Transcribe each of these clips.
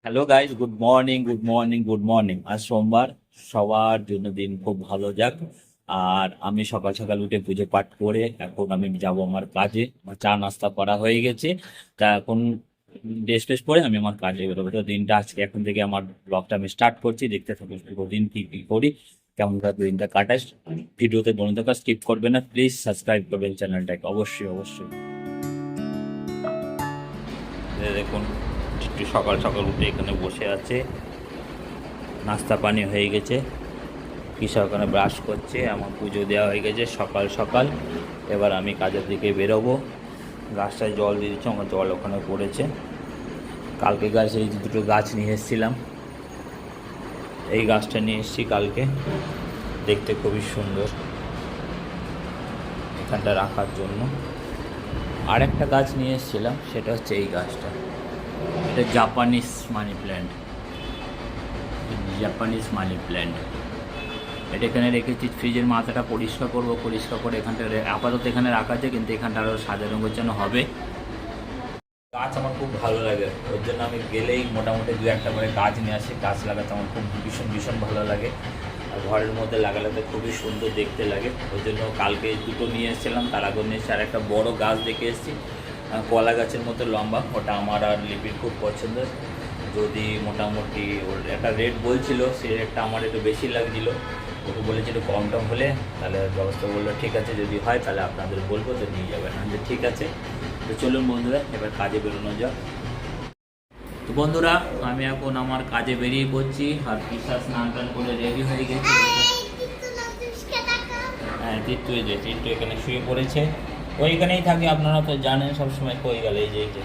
Hello guys, good morning good morning good morning. আজ সোমবার, সবার জন্য দিন খুব ভালো যাক। আর আমি সকাল সকাল উঠে পুজো পাঠ করে এখন আমি যাব আমার কাজে। আমার চা নাস্তা করা হয়ে গেছে। তা এখন ড্রেস ফ্রেস পরে আমি আমার কাজে বেরোবো। তো দিনটা আজকে এখন থেকে আমার ব্লগটা আমি স্টার্ট করছি। দেখতে থাকুন পুরো দিন কি কি করি, কেমন ভাবে দিনটা কাটাই। ভিডিওতে বন্ধু থাকা স্কিপ করবে না, প্লিজ সাবস্ক্রাইব করবেন চ্যানেলটাকে, অবশ্যই অবশ্যই। দেখুন একটু সকাল সকাল উঠে এখানে বসে আছে, নাস্তা পানি হয়ে গেছে। কৃষক ওখানে ব্রাশ করছে, আমার পুজো দেওয়া হয়ে গেছে সকাল সকাল। এবার আমি কাজের দিকে বেরোবো। গাছটায় জল দিয়ে দিচ্ছি, আমার জল ওখানে পড়েছে। কালকে গাছ এই দুটো গাছ নিয়ে এসেছিলাম, এই গাছটা নিয়ে এসেছি কালকে, দেখতে খুবই সুন্দর এখানটা রাখার জন্য। আর একটা গাছ নিয়ে এসেছিলাম, সেটা হচ্ছে এই গাছটা। এটা Japanese money plant, Japanese money plant. এটা এখানে রেখেছি, ফ্রিজের মাথাটা পরিষ্কার করবো, পরিষ্কার করে এখানটা আপাতত এখানে রাখা আছে, কিন্তু এখানটা আরও সাজানো গোছানো হবে। গাছ আমার খুব ভালো লাগে, ওর জন্য আমি গেলেই মোটামুটি দু একটা করে গাছ নিয়ে আসি। গাছ লাগাতে আমার খুব ভীষণ ভীষণ ভালো লাগে, আর ঘরের মধ্যে লাগালে খুবই সুন্দর দেখতে লাগে। ওই জন্য কালকে দুটো নিয়ে এসেছিলাম, তার আগে নিয়ে এসেছি আর একটা বড়ো গাছ দেখে এসেছি, কলা গাছের মতো লম্বা। ওটা আমার আর লিপির খুব পছন্দের। যদি মোটামুটি ওর একটা রেট বলছিল, সেই রেটটা আমার একটু বেশি লাগছিল। ওকে বলেছি একটু কম টম হলে তাহলে ব্যবস্থা, বললো ঠিক আছে যদি হয় তাহলে আপনাদের বলবো, তো নিয়ে যাবেন। আমি ঠিক আছে। তো চলুন বন্ধুরা, এবার কাজে বেরোনো যাক। তো বন্ধুরা, আমি এখন আমার কাজে বেরিয়ে পড়ছি, আর পিসা স্নান টান করে রেডি হয়ে গেছি। হ্যাঁ, টিট্টু এই যে টিট্টু এখানে শুয়ে পড়েছে, ওইখানেই থাকে, আপনারা তো জানেন সবসময় কই গেলে। এই যে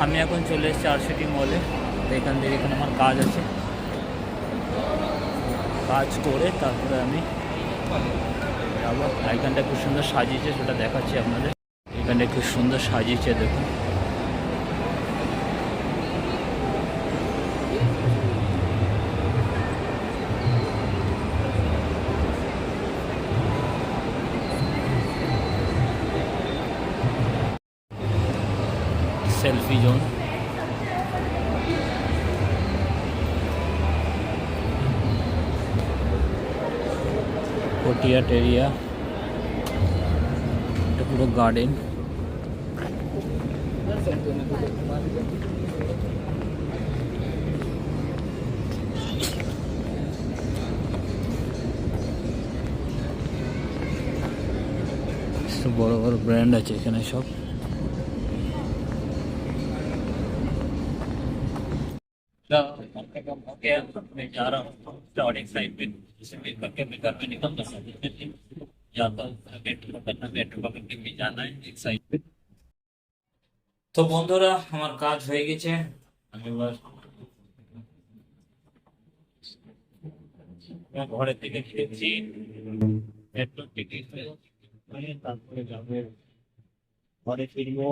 আমি এখন চলে এসেছি আরসিটি মলে। তো এখান থেকে এখানে আমার কাজ আছে, কাজ করে তারপরে আমি যাবো। এখানটা খুব সুন্দর সাজিয়েছে, সেটা দেখাচ্ছি আপনাদের। এখানটা খুব সুন্দর সাজিয়েছে, দেখুন। সেলফি জোন, কোটিয়াট এরিয়া, এটা পুরো গার্ডেন। বড় বড় ব্র্যান্ড আছে এখানে সব। मैं जा रहा हूँ स्टार्टिंग साइड पे, जिसे मैं करके मैं घर पे निकलता हूँ, जाता हूँ मेट्रो करना, मेट्रो पकड़ के जाना है एक साइड पे। তো বন্ধুরা, আমার কাজ হয়ে গেছে। আমি এবার ঘরের থেকে ফিরেছি, মেট্রো টিকিট তারপরে যাবে ঘরে ফিরবো।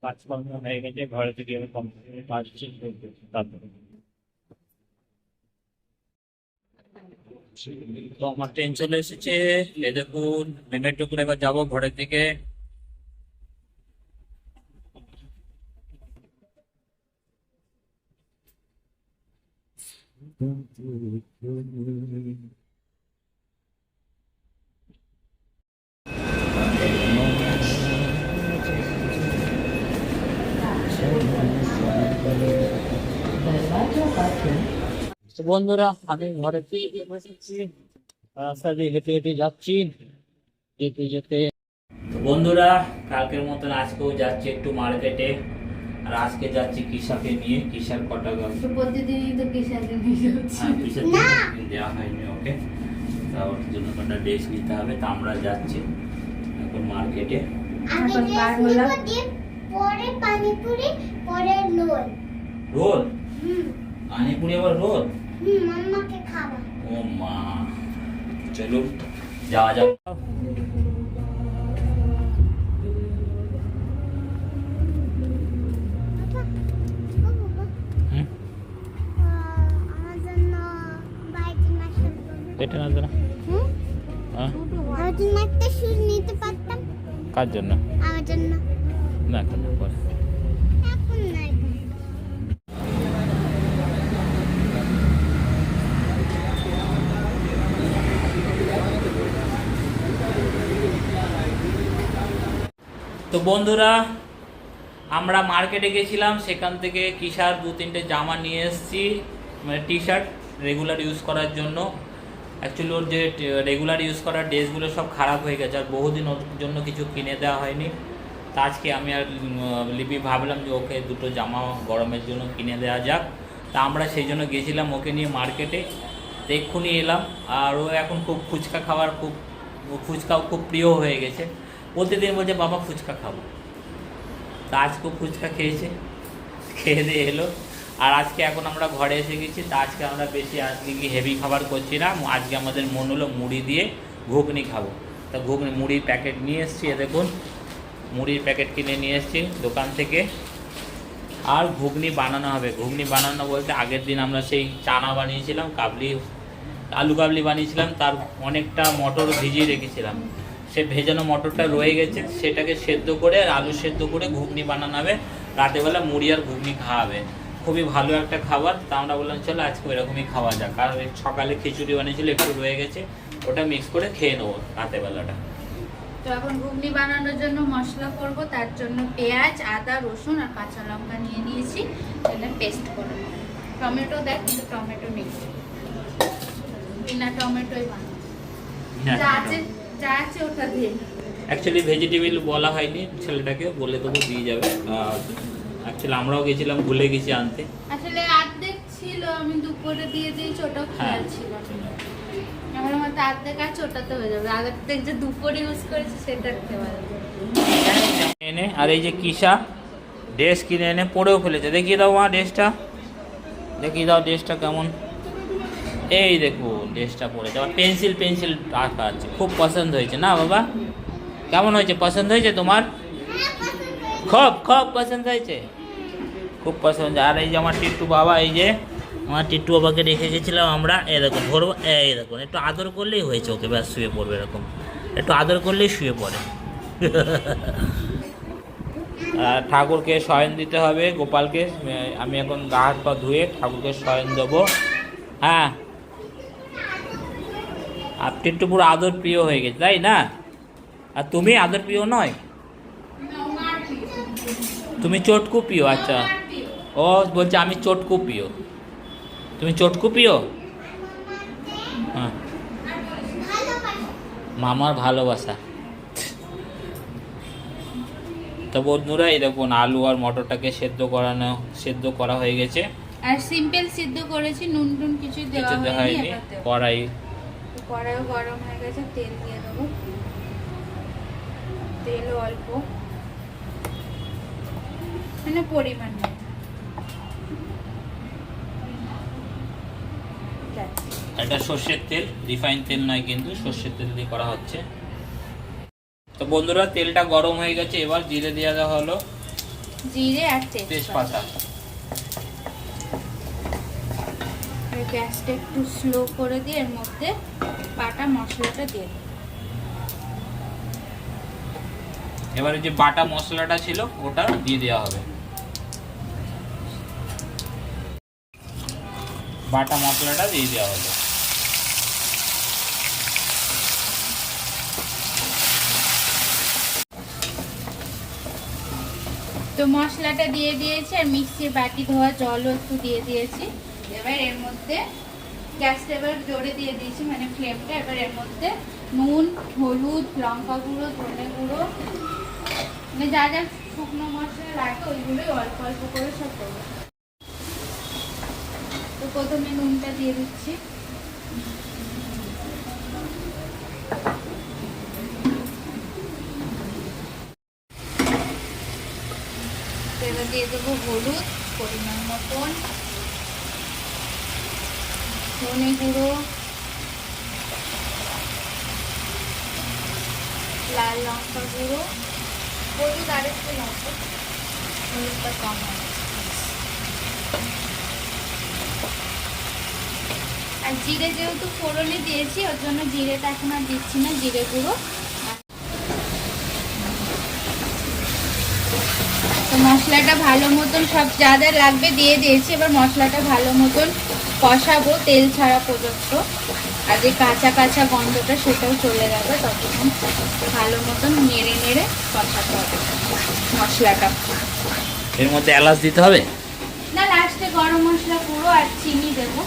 কাজকর্ম হয়ে গেছে, ঘরে থেকে আমি কম্পিউটারে কাজ শেষ করতে, তারপরে তো আমার ট্রেন চলে এসেছে। এই দেখুন, মেট্রো করে এবার যাবো ঘরের দিকে। তো বন্ধুরা, আমি ঘরে ফিরে বসেছি, রাস্তা দিয়ে হেঁটে হেঁটে যাচ্ছি। যেতে যেতে তো বন্ধুরা, কালকের মতন আজকেও যাচ্ছি একটু মার্কেটে। আর আজকে যাচ্ছি কিসাকে নিয়ে। কিসার কটা প্রতিদিনই তো কিসাকে নিয়ে যাচ্ছি। কিসার দেওয়া হয়নি ওকে, তা ওর জন্য কটা ড্রেস নিতে হবে। তা আমরা যাচ্ছি এখন মার্কেটে। এখন বার হলাম। পরে পানিপুরি, পরে রোল। রোল? পানিপুরি আবার রোল? মাম্মাকে খাওয়া। ও মা, চলুন যাওয়া যাক। আমার জন্য বাইটি মাস্টার। এটা না জানা? হ্যাঁ, বাইটি মাস্টার শুজ নিতে পারতাম। কার জন্য? আমার জন্য। না, এখন পরে। এখন নাই। তো বন্ধুরা, আমরা মার্কেটে গেছিলাম, সেখান থেকে কিসার 2-3টে জামা নিয়ে এসেছি, মানে টি শার্ট রেগুলার ইউজ করার জন্য। অ্যাকচুয়ালি ওর যে রেগুলার ইউজ করার ড্রেসগুলো সব খারাপ হয়ে গেছে, আর বহুদিন ওর জন্য কিছু কিনে দেওয়া হয়নি। তা আজকে আমি আর লিপি ভাবলাম যে ওকে 2টো জামা গরমের জন্য কিনে দেওয়া যাক। তা আমরা সেই জন্য গেছিলাম ওকে নিয়ে মার্কেটে। তো এক্ষুনি এলাম, আর ও এখন খুব ফুচকা খাওয়ার ফুচকাও খুব প্রিয় হয়ে গেছে। প্রতিদিন বলছে বাবা ফুচকা খাবো। তা আজকেও ফুচকা খেয়েছে, খেয়ে দিয়ে এলো। আর আজকে এখন আমরা ঘরে এসে গেছি। তা আজকে আমরা বেশি আজকে কি হেভি খাবার করছি না, আজকে আমাদের মন হলো মুড়ি দিয়ে ঘুগনি খাবো। তা ঘুগনি মুড়ির প্যাকেট নিয়ে এসেছি, দেখুন মুড়ির প্যাকেট কিনে নিয়ে এসেছি দোকান থেকে। আর ঘুগনি বানানো হবে। ঘুগনি বানানো বলতে আগের দিন আমরা সেই চানা বানিয়েছিলাম, আলু কাবলি বানিয়েছিলাম, তার অনেকটা মটর ভিজিয়ে রেখেছিলাম। সে ভেজানো মটরটা রয়ে গেছে, সেটাকে সেদ্ধ করে আর আলু সেদ্ধ করে ঘুগনি বানানো হবে। রাতেবেলা মুড়ি আর ঘুগনি খাওয়াবে, খুবই ভালো একটা খাবার। তা আমরা বললাম চলো আজকে ওইরকমই খাওয়া যাক। আর সকালে খিচুড়ি বানিয়েছিল, একটু রয়ে গেছে, ওটা মিক্স করে খেয়ে নেবো রাতেবেলাটা। তো এখন ঘুগনি বানানোর জন্য মশলা করব, তার জন্য পেঁয়াজ, আদা, রসুন আর কাঁচা লঙ্কা নিয়ে নিয়েছি, তাহলে পেস্ট করে নেব। টমেটো দেখ, কিন্তু টমেটো নেই, বিনা টমেটোই বানাবো। যা আছে ওটা দিয়ে। অ্যাকচুয়ালি ভেজিটেবল বলা হয়নি ছেলেটাকে, বলে দেবো দিয়ে যাবে। অ্যাকচুয়ালি আমরাও গেছিলাম, ভুলে গেছি আনতে। আসলে অর্ধেক ছিল, আমি দুপুরে দিয়ে দিয়েছি, ওটাও খেয়াল ছিল। আমার মতো অর্ধেক আছে, ওটাতে হয়ে যাবে। অর্ধেক যে দুপুরে ইউজ করেছি সেটা খেয়ে যাবে। এনে আর এই যে কিসা ড্রেস কিনে এনে পরেও ফেলেছে। দেখিয়ে দাও মা ড্রেসটা, দেখিয়ে দাও ড্রেসটা কেমন। এই দেখো ড্রেসটা পরেছে, আবার পেন্সিল রাখা আছে। খুব পছন্দ হয়েছে না বাবা? কেমন হয়েছে? পছন্দ হয়েছে তোমার? খুব পছন্দ হয়েছে, খুব পছন্দ। আর এই যে আমার টিট্টু বাবা, এই যে আমার টিট্টু বাবাকে রেখে গেছিলাম আমরা। এই দেখুন ধরবো, এই দেখুন একটু আদর করলেই হয়েছে, ওকে ব্যাস শুয়ে পড়বে। এরকম একটু আদর করলেই শুয়ে পড়ে। ঠাকুরকে শয়ন দিতে হবে, গোপালকে। আমি এখন গা হাত পা ধুয়ে ঠাকুরকে শয়ন দেবো। হ্যাঁ, আর টিট্টু পুরো আদর প্রিয় হয়ে গেছে, তাই না? আর তুমি আদর প্রিয় নয়, তুমি চটকু প্রিয়। আচ্ছা, ও বলছে আমি চটকু প্রিয়, তুমি চটকু প্রিয়। হ্যাঁ, মামার ভালোবাসা। তো বন্ধুরা, এই দেখুন আলু আর মটরটাকে সেদ্ধ করা হয়ে গেছে। আর সিম্পল সিদ্ধ করেছি, নুন টুন কিছু দেওয়া হয়নি। কড়াইও গরম হয়ে গেছে, তেল দিয়ে দেবো। তেলও অল্প, মানে পরিমাণ নেই। এটা সর্ষের তেল, রিফাইন তেল নয় কিন্তু, সর্ষের তেল দিয়ে করা হচ্ছে। তো বন্ধুরা, তেলটা গরম হয়ে গেছে, এবার জিরে দিয়ে দেওয়া হলো, জিরে আর তেজপাতা। গ্যাসটা একটু স্লো করে দিয়ে এর মধ্যে বাটা মশলাটা দিয়ে দেব। এবারে যে বাটা মশলাটা ছিল ওটা দিয়ে দেওয়া হবে। বাটা মশলাটা দিয়ে দেওয়া হলো। তো মশলাটা দিয়ে দিয়েছি, আর মিক্সির বাটি ধোয়া জলও একটু দিয়ে দিয়েছি। এবার এর মধ্যে গ্যাসটা এবার জোরে দিয়ে দিয়েছি, মানে ফ্লেমটা। এবার এর মধ্যে নুন, হলুদ, লঙ্কা গুঁড়ো, ধনে গুঁড়ো, মানে যা যা শুকনো মশলা লাগে ওইগুলোই অল্প অল্প করে সব দেবো। তো প্রথমে নুনটা দিয়ে দিচ্ছি, এবার দিয়ে দেবো হলুদ পরিমাণ মতন, ধনে গুঁড়ো, লাল লঙ্কা গুঁড়ো, হলুদ আর একটু লঙ্কা, হলুদটা কম হয়। আর জিরে যেহেতু ফোড়নে দিয়েছি, ওর জন্য জিরেটা এখন আর দিচ্ছি না, জিরে গুঁড়ো। তো মশলাটা ভালো মতন সব যা যা লাগবে দিয়ে দিয়েছি। এবার মশলাটা ভালো মতন কষাবো তেল ছাড়া পর্যন্ত, আর যে কাঁচা কাঁচা গন্ধটা সেটাও চলে যাবে, ততক্ষণ ভালো মতন নেড়ে নেড়ে কষাতে হবে। মশলাটা। এর মধ্যে এলাচ দিতে হবে? না, লাস্টে গরম মশলা গুঁড়ো আর চিনি দেবো।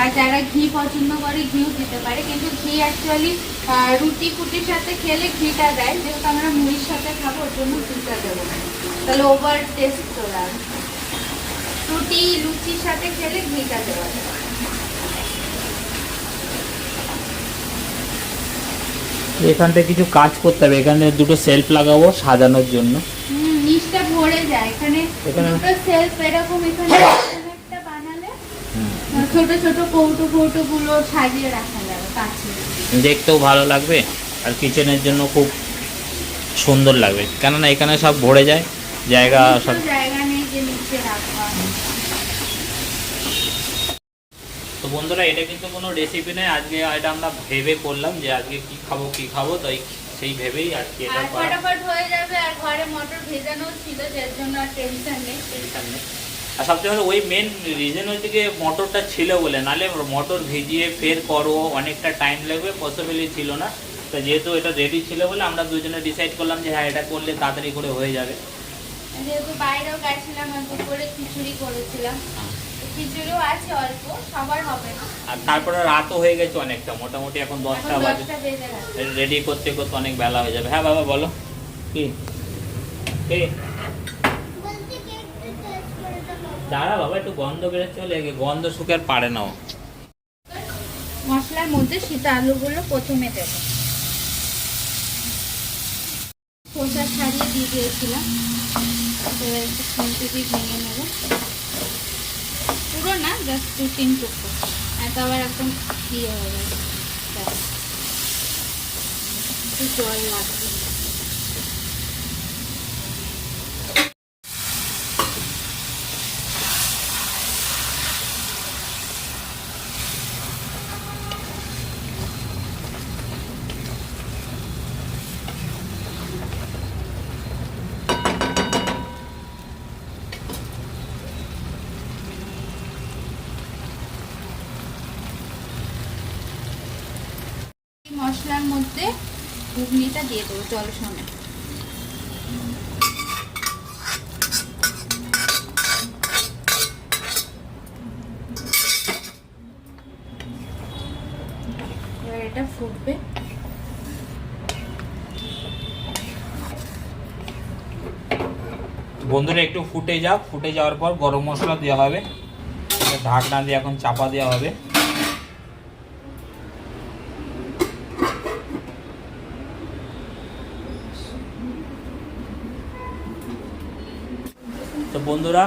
আর যারা ঘি পছন্দ করে ঘিও দিতে পারে, কিন্তু ঘি অ্যাকচুয়ালি রুটি ফুটির সাথে খেলে ঘিটা দেয়, যেহেতু আমরা মুড়ির সাথে খাবো ওর জন্য ঘিটা দেবো, তাহলে ওভার টেস্ট চলে আসবে। রুটি লুচির সাথে খেলে ঘিটা দেওয়া যায়। এখানটা কিছু কাজ করতে হবে, এখানে দুটো সেলফ লাগাবো সাজানোর জন্য। নিচটা ভরে যায়, এখানে দুটো সেলফ এরকম এখানে একটা বানালে ছোট ছোট কৌটো গুলো সাজিয়ে রাখা যাবে কাছে, দেখতেও ভালো লাগবে আর কিচেনের জন্য খুব সুন্দর লাগবে, কেননা এখানে সব ভরে যায়, জায়গা সব জায়গা নেই যে নিচে রাখবা। তো বন্ধুরা, এটা কিন্তু কোনো রেসিপি নয়, আজকে এটা আমরা ভেবে করলাম যে আজকে কি খাবো, তাই সেই ভেবেই আজকে এটা আর করা। ফটাফট হয়ে যাবে, আর ঘরে মটর ভেজানো ছিল, যার জন্য আর টেনশন নেই। আর সবচেয়ে হলো ওই মেন রিজন হচ্ছে যে মটরটা ছিল বলে, নাহলে মটর ভিজিয়ে ফের করো অনেকটা টাইম লাগবে, পসিবলি ছিল না। তো যেহেতু এটা রেডি ছিল বলে আমরা দুজনে ডিসাইড করলাম যে হ্যাঁ এটা করলে তাড়াতাড়ি করে হয়ে যাবে। যেহেতু বাইরেও গেছিলাম আর দুপুরে খিচুড়ি করেছিলাম, খিচুড়িও আছে অল্প, সবার হবে না। আর তারপরে রাতও হয়ে গেছে অনেকটা, মোটামুটি এখন 10টা বাজে, 10টা বেজে গেছে। রেডি করতে করতে অনেক বেলা হয়ে যাবে। হ্যাঁ বাবা বলো কি কি বলতে কি একটু টেস্ট করে দেবো? দাঁড়া বাবা, একটু গন্ধ বেরোচ্ছে, চলে গন্ধ শুকে আর পারে না ও। মশলার মধ্যে সিদ্ধ আলুগুলো প্রথমে দেবো, খোসা ছাড়িয়ে দিয়ে দিয়েছিলাম, এবার একটু খুন্তি দিয়ে ভেঙে নেব, পুরো না, জাস্ট 2-3 টুকরো, এত আবার এখন ইয়ে হয়ে যাবে, একটু জল লাগবে। মশলার মধ্যে ঘুগনিটা দিয়ে দেবো জল সমেত। এবার এটা ফুটবে, বন্ধুরা একটু ফুটে যাক, ফুটে যাওয়ার পর গরম মশলা দেওয়া হবে, ঢাকনা দিয়ে এখন চাপা দেওয়া হবে। তো বন্ধুরা,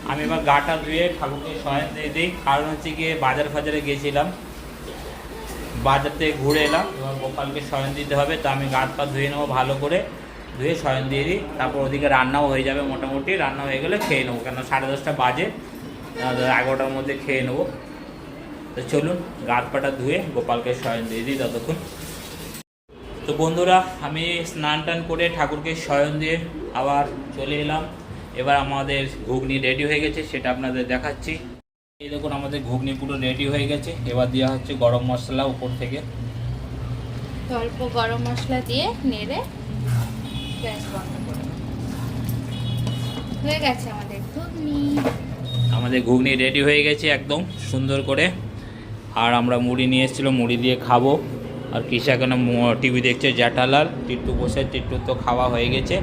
আমি এবার গাটা ধুয়ে ঠাকুরকে শয়ন দিয়ে দিই, কারণ হচ্ছে গিয়ে বাজারে গেছিলাম, বাজার থেকে ঘুরে এলাম, এবার গোপালকে শয়ন দিতে হবে, তো আমি গা পা ধুয়ে নেবো ভালো করে, ধুয়ে শয়ন দিয়ে দিই, তারপর ওদিকে রান্নাও হয়ে যাবে, মোটামুটি রান্না হয়ে গেলে খেয়ে নেবো, কেন 10:30 বাজে, 11টার মধ্যে খেয়ে নেবো। তো চলুন গা পাটা ধুয়ে গোপালকে শয়ন দিয়ে দিই ততক্ষণ। তো বন্ধুরা, আমি স্নান টান করে ঠাকুরকে শয়ন দিয়ে আবার চলে এলাম, এবার আমাদের ঘুগনি রেডি হয়ে গেছে, সেটা আপনাদের দেখাচ্ছি। এই দেখুন আমাদের ঘুগনি পুরো রেডি হয়ে গেছে, এবার দেওয়া হচ্ছে গরম মশলা উপর থেকে, অল্প গরম মশলা দিয়ে নেড়ে গ্যাস বন্ধ করে হয়ে গেছে আমাদের ঘুগনি। আমাদের ঘুগনি রেডি হয়ে গেছে একদম সুন্দর করে। আর আমরা মুড়ি নিয়ে এসেছিলো, মুড়ি দিয়ে খাবো। আর কিসা কেন টিভি দেখছে জ্যাঠালাল, টিট্টু বসে, টিট্টু তো খাওয়া হয়ে গেছে।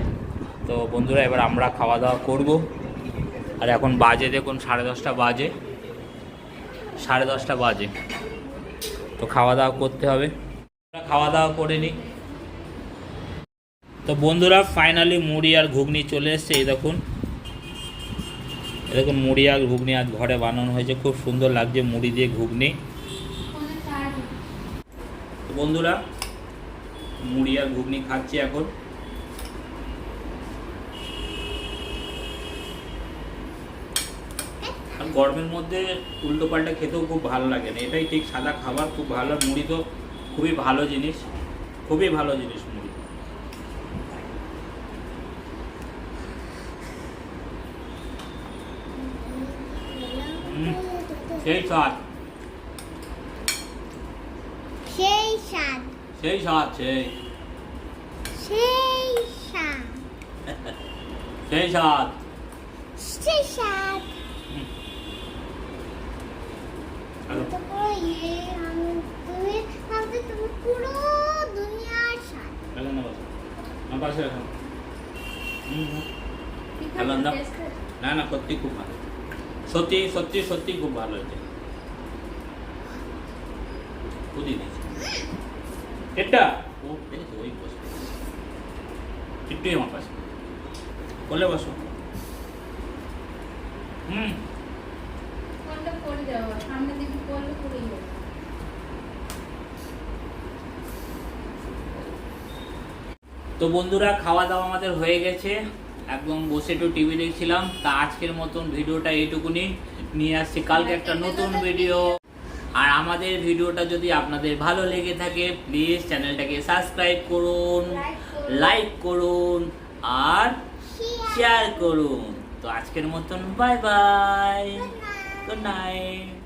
তো বন্ধুরা, এবার আমরা খাওয়া দাওয়া করব। আর এখন বাজে দেখুন 10:30 বাজে, 10:30 বাজে, তো খাওয়া দাওয়া করতে হবে, খাওয়া দাওয়া করে নিই। তো বন্ধুরা, ফাইনালি মুড়ি আর ঘুগনি চলে এসছে, এই দেখুন, এরকম মুড়ি আর ঘুগনি আজ ঘরে বানানো হয়েছে, খুব সুন্দর লাগছে মুড়ি দিয়ে ঘুগনি। তো বন্ধুরা, মুড়ি আর ঘুগনি খাচ্ছি এখন। আর গরমের মধ্যে উল্টো পাল্টা খেতেও খুব ভালো লাগে না, এটাই ঠিক, সাদা খাবার খুব ভালো। মুড়ি তো খুবই ভালো জিনিস, খুবই ভালো জিনিস মুড়ি। সেই স্বাদ, সেই স্বাদ, সেই স্বাদ, সেই সেই স্বাদ। সেই স্বাদ। সেই স্বাদ। হ্যালো। তো পুরো তুমি পুরো দুনিয়ার স্বাদ। হ্যালো না বলো, আমার পাশে রাখো। ঠিক হ্যালো, আছে, না। taste করে। না না, সত্যি খুব ভালো, সত্যি সত্যি সত্যি খুব ভালো হয়েছে। বুঝি দিয়েছি এটা ও পেয়েছে, ওই বসে একটু আমার পাশে বলে বসো। কোনটা পড়ে যাবো, সামনে দিকে পড়লে পড়ে যাবে। তো বন্ধুরা, খাওয়া দাওয়া আমাদের হয়ে গেছে, একদম বসে একটু টিভি দেখছিলাম। তা আজকের মতন ভিডিওটা এইটুকুনি, নিয়ে আসছি কালকে একটা নতুন ভিডিও। আর আমাদের ভিডিওটা যদি আপনাদের ভালো লেগে থাকে, প্লিজ চ্যানেলটাকে সাবস্ক্রাইব করুন, লাইক করুন আর শেয়ার করুন। তো আজকের মতন বাই বাই, গুড নাইট।